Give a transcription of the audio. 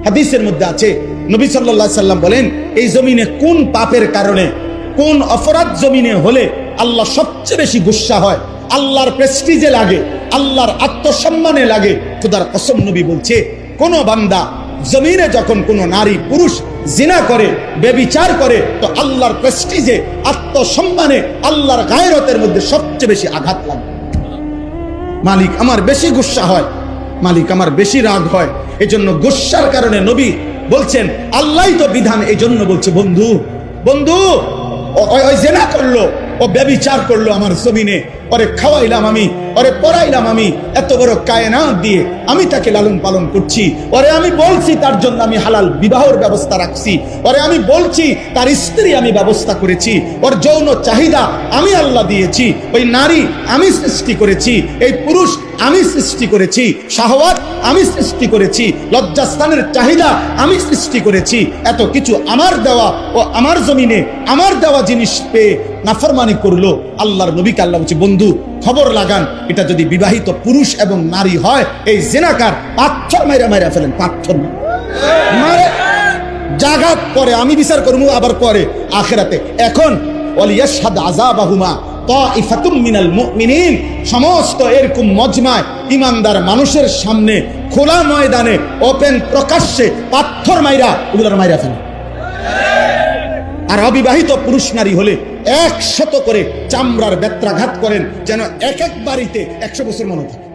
হাদিসের মধ্যে আছে, নবী সাল্লাল্লাহু আলাইহি সাল্লাম বলেন, এই জমিনে কোন পাপের কারণে, কোন অপরাধ জমিনে হলে আল্লাহ সবচেয়ে বেশি গুসা হয়, আল্লাহর প্রেস্টিজে লাগে, আল্লাহর আত্মসম্মানে লাগে। খোদার কসম, নবী বলছে, কোন বান্দা জমিনে যখন কোন নারী পুরুষ জিনা করে, ব্যভিচার করে, তো আল্লাহর প্রেস্টিজে, আত্মসম্মানে, আল্লাহর গায়রতের মধ্যে সবচেয়ে বেশি আঘাত লাগে। মালিক আমার বেশি গুসা হয়, মালিক আমার বেশি রাগ হয়। এজন্য গুসার কারণে নবী বলছেন, আল্লাহই তো বিধান, এই জন্য বলছে, বন্ধু বন্ধু ওই জিনা করলো, ও ব্যভিচার করলো আমার জমিনে, ওরে খাওয়াইলাম আমি, ওরে পড়াইলাম আমি, এত বড় কায়নাত দিয়ে আমি তাকে লালন পালন করছি, ওরে আমি বলছি তার জন্য আমি হালাল বিবাহের ব্যবস্থা রাখছি, ওরে আমি বলছি তার স্ত্রী আমি ব্যবস্থা করেছি, ওর যৌন চাহিদা আমি আল্লাহ দিয়েছি, ওই নারী আমি সৃষ্টি করেছি, এই পুরুষ আমি সৃষ্টি করেছি, শাহওয়াত আমি সৃষ্টি করেছি, লজ্জাস্থানের চাহিদা আমি সৃষ্টি করেছি, এত কিছু আমার দেওয়া, ও আমার জমিনে আমার দেওয়া জিনিস পেয়ে নাফরমানি করলো। আল্লাহর নবীকে আল্লাহ বলছে, বন্ধু খবর লাগান, এটা যদি বিবাহিত পুরুষ এবং নারী হয়, এই জিনাকার পাথর মাইরা মাইরা ফেলেন, পাথর মারে জাগাত পরে আমি বিচার করবো, আবার পরে আখিরাতে। এখন ওয়ালিয়াশহাদ আযাবাহুমা তাইফাতুম মিনাল মুমিনিন, সমস্ত এরকম মজমায় ইমানদার মানুষের সামনে খোলা ময়দানে ওপেন প্রকাশ্যে পাথর মাইরা ওগুলোর মাইরা ফেলে। আর অবিবাহিত পুরুষ নারী হলে 100 করে চামড়ার বেত্রাঘাত করেন, যেন এক এক বাড়িতে 100 বছর মনে থাকে।